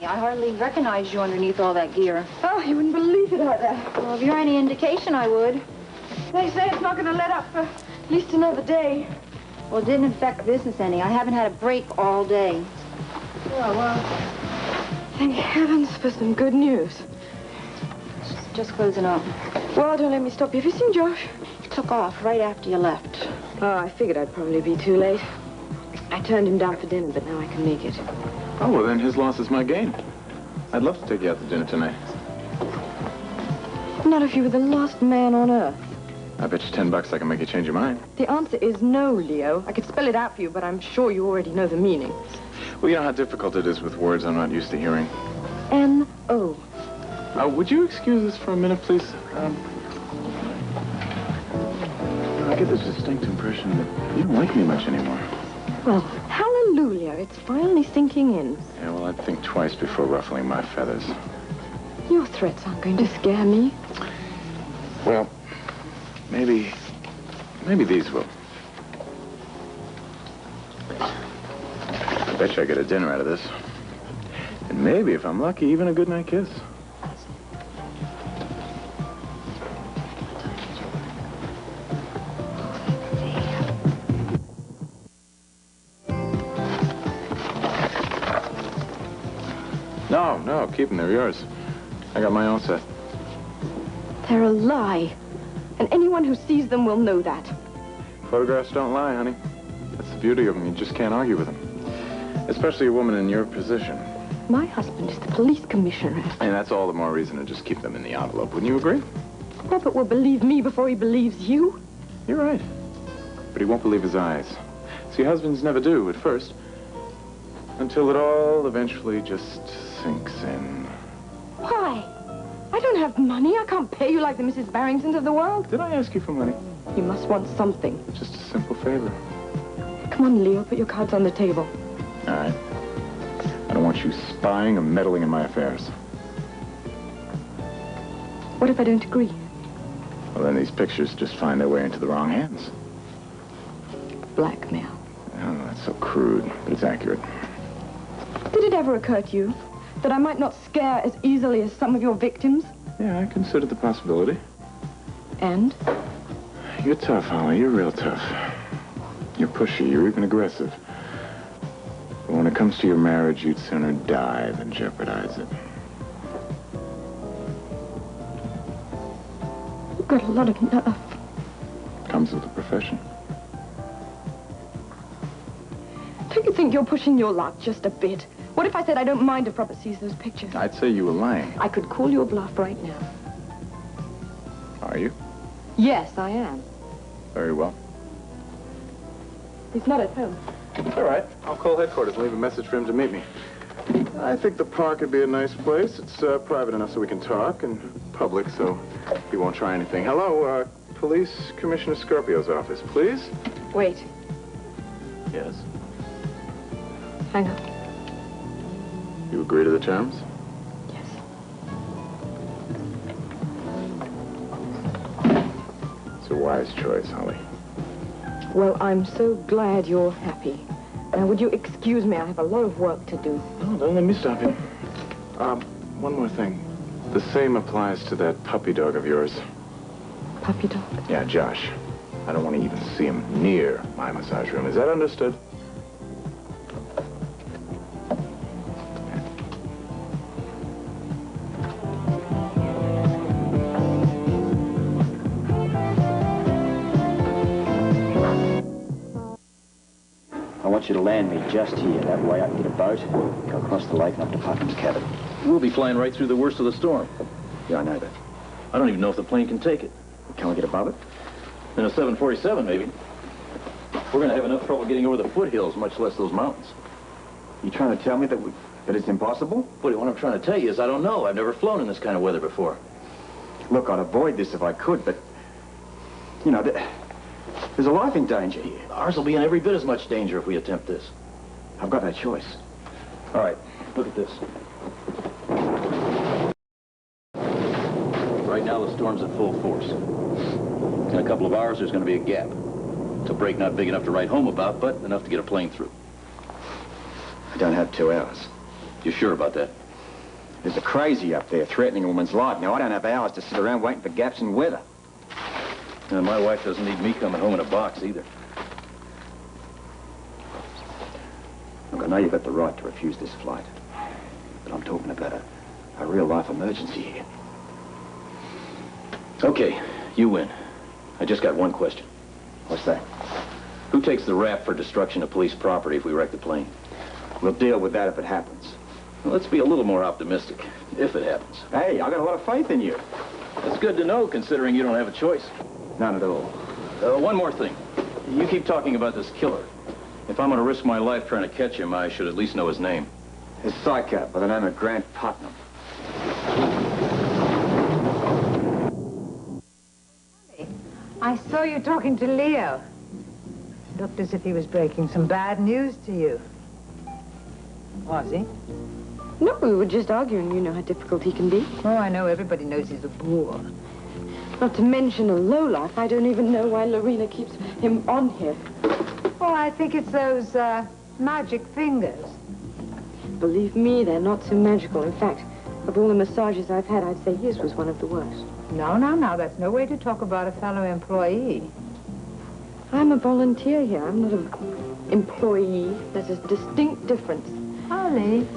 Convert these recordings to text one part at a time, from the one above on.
I hardly recognize you underneath all that gear. Oh, you wouldn't believe it out there. Well, if you're any indication, I would. They say it's not going to let up for at least another day. Well, it didn't affect business any. I haven't had a break all day. Oh, well, thank heavens for some good news. Just closing up. Well, don't let me stop you. Have you seen Josh? He took off right after you left. Oh, I figured I'd probably be too late. I turned him down for dinner, but now I can make it. Oh, well, then his loss is my gain. I'd love to take you out to dinner tonight. Not if you were the last man on earth. I bet you $10 I can make you change your mind. The answer is no, Leo. I could spell it out for you, but I'm sure you already know the meaning. Well, you know how difficult it is with words I'm not used to hearing. N-O. Would you excuse us for a minute, please? I get this distinct impression that you don't like me much anymore. Well, hallelujah. It's finally sinking in. Yeah, well, I'd think twice before ruffling my feathers. Your threats aren't going to scare me. Well, maybe these will. I bet you I get a dinner out of this. And maybe, if I'm lucky, even a goodnight kiss. No, keep them. They're yours. I got my own set. They're a lie. And anyone who sees them will know that. Photographs don't lie, honey. That's the beauty of them. You just can't argue with them. Especially a woman in your position. My husband is the police commissioner. And that's all the more reason to just keep them in the envelope. Wouldn't you agree? Robert will believe me before he believes you. You're right. But he won't believe his eyes. See, husbands never do at first. Until it all eventually just sinks in. Why? I don't have money. I can't pay you like the Mrs. Barringtons of the world. Did I ask you for money? You must want something. Just a simple favor. Come on, Leo. Put your cards on the table. All right. I don't want you spying or meddling in my affairs. What if I don't agree? Well, then these pictures just find their way into the wrong hands. Blackmail. Oh, that's so crude, but it's accurate. Did it ever occur to you that I might not scare as easily as some of your victims? Yeah, I considered the possibility. And? You're tough, Holly. You're real tough. You're pushy. You're even aggressive. But when it comes to your marriage, you'd sooner die than jeopardize it. You've got a lot of nerve. Comes with the profession. Don't you think you're pushing your luck just a bit? What if I said I don't mind if Robert sees those pictures? I'd say you were lying. I could call your bluff right now. Are you? Yes, I am. Very well. He's not at home. All right. I'll call headquarters and leave a message for him to meet me. I think the park would be a nice place. It's private enough so we can talk, and public so he won't try anything. Hello, Police Commissioner Scorpio's office, please. Wait. Yes. Hang up. You agree to the terms? Yes. It's a wise choice, Holly. Well, I'm so glad you're happy. Now, would you excuse me? I have a lot of work to do. No, don't let me stop you. One more thing. The same applies to that puppy dog of yours. Puppy dog? Yeah, Josh. I don't want to even see him near my massage room. Is that understood? I want you to land me just here. That way I can get a boat, go across the lake and up to Putnam's cabin. We'll be flying right through the worst of the storm. Yeah, I know that. I don't even know if the plane can take it. Can we get above it? In a 747, maybe. We're going to have enough trouble getting over the foothills, much less those mountains. You trying to tell me that it's impossible? Buddy, what I'm trying to tell you is I don't know. I've never flown in this kind of weather before. Look, I'd avoid this if I could, but... You know, there's a life in danger here. Ours will be in every bit as much danger if we attempt this. I've got no choice. All right, look at this. Right now, the storm's at full force. In a couple of hours, there's going to be a gap. It's a break not big enough to write home about, but enough to get a plane through. I don't have 2 hours. You sure about that? There's a crazy up there threatening a woman's life. Now, I don't have hours to sit around waiting for gaps in weather. And my wife doesn't need me coming home in a box either. Look, I know you've got the right to refuse this flight. But I'm talking about a real-life emergency here. Okay, you win. I just got one question. What's that? Who takes the rap for destruction of police property if we wreck the plane? We'll deal with that if it happens. Well, let's be a little more optimistic, if it happens. Hey, I got a lot of faith in you. That's good to know, considering you don't have a choice. None at all. One more thing. You keep talking about this killer. If I'm going to risk my life trying to catch him, I should at least know his name. His psycho by the name of Grant Putnam. I saw you talking to Leo. Looked as if he was breaking some bad news to you. Was he? No, we were just arguing. You know how difficult he can be. Oh, I know. Everybody knows he's a bore. Not to mention a lowlife. I don't even know why Lorena keeps him on here. Oh, I think it's those, magic fingers. Believe me, they're not so magical. In fact, of all the massages I've had, I'd say his was one of the worst. No. That's no way to talk about a fellow employee. I'm a volunteer here. I'm not an employee. There's a distinct difference. Holly,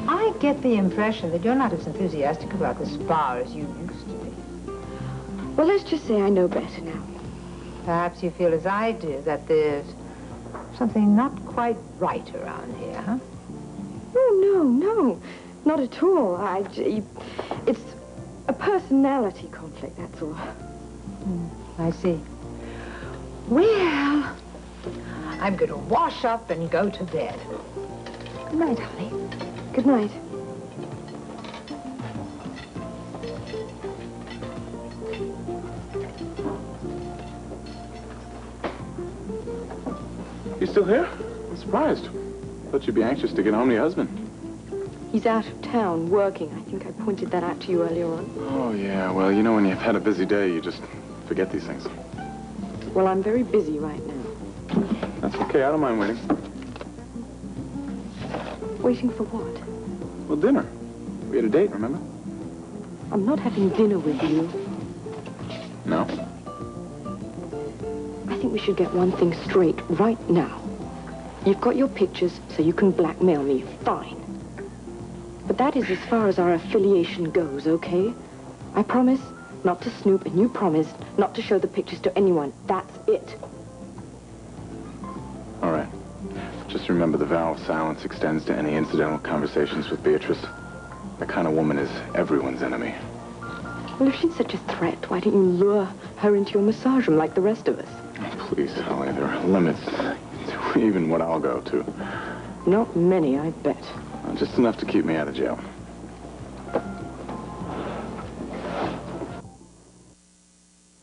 I get the impression that you're not as enthusiastic about the spa as you used to be. Well, let's just say I know better now. Perhaps you feel as I do, that there's something not quite right around here, huh? Oh, no. Not at all. It's a personality conflict, that's all. I see. Well, I'm going to wash up and go to bed. Good night, Holly. Good night. You still here? I'm surprised. Thought you'd be anxious to get home to your husband. He's out of town working. I think I pointed that out to you earlier on. Oh, yeah. Well, you know, when you've had a busy day, you just forget these things. Well, I'm very busy right now. That's okay. I don't mind waiting. Waiting for what? Well, dinner. We had a date, remember? I'm not having dinner with you. No? I think we should get one thing straight right now. You've got your pictures, so you can blackmail me. Fine. But that is as far as our affiliation goes, okay? I promise not to snoop, and you promised not to show the pictures to anyone. That's it. All right. Just remember the vow of silence extends to any incidental conversations with Beatrice. That kind of woman is everyone's enemy. Well, if she's such a threat, why don't you lure her into your massage room like the rest of us? Please, Holly, there are limits to even what I'll go to. Not many, I bet. Just enough to keep me out of jail.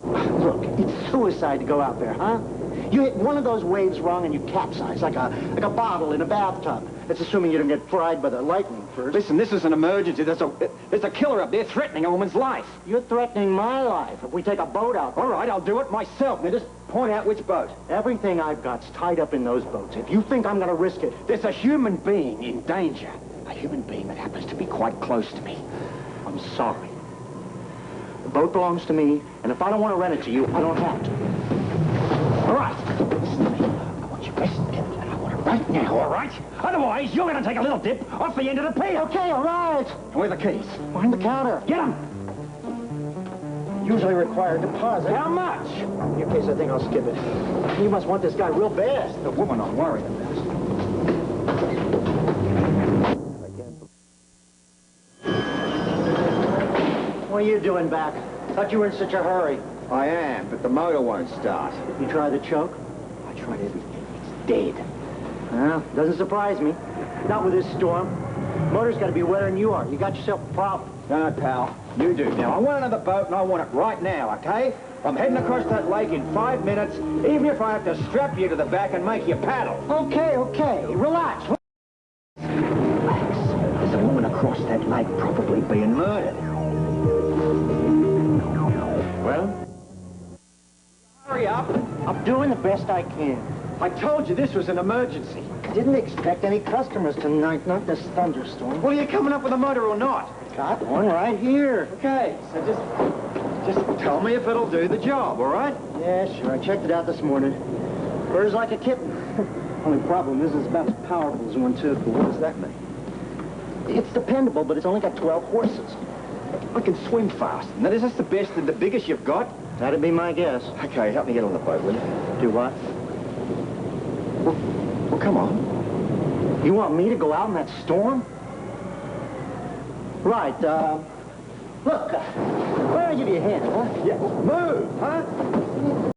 Look, it's suicide to go out there, huh? You hit one of those waves wrong and you capsize like a bottle in a bathtub. That's assuming you don't get fried by the lightning first. Listen, this is an emergency. There's a killer up there threatening a woman's life. You're threatening my life if we take a boat out. All right, I'll do it myself. Now just point out which boat. Everything I've got's tied up in those boats. If you think I'm gonna risk it... There's a human being in danger. A human being that happens to be quite close to me. I'm sorry. The boat belongs to me, and if I don't want to rent it to you, I don't have to. All right, listen to me. I want you resting in it, and I want it right now, all right? Otherwise, you're going to take a little dip off the end of the pier. Okay, all right. And where are the keys? Behind the counter. Get them. Usually require a deposit. How much? In your case, I think I'll skip it. You must want this guy real bad. The woman I'm worried about. What are you doing back? Thought you were in such a hurry. I am, but the motor won't start. You tried the choke? I tried everything. It's dead. Well, doesn't surprise me. Not with this storm. Motor's got to be wetter than you are. You got yourself a problem. No, pal. You do. Now, I want another boat, and I want it right now, okay? I'm heading across that lake in 5 minutes, even if I have to strap you to the back and make you paddle. Okay. Relax. Relax. There's a woman across that lake probably being murdered. Well? Hurry up. I'm doing the best I can. I told you this was an emergency. didn't expect any customers tonight, not this thunderstorm. Well, are you coming up with a motor or not? Got one right here. Okay, so just tell me if it'll do the job, all right? Yeah, sure. I checked it out this morning. Purrs like a kitten. Only problem is it's about as powerful as one, too. What does that mean? It's dependable, but it's only got 12 horses. I can swim fast. Now, is this the best and the biggest you've got? That'd be my guess. Okay, help me get on the boat, will you? Do what? Well, come on. You want me to go out in that storm? Right, look, why don't I give you a hand, huh? Yeah, move, huh?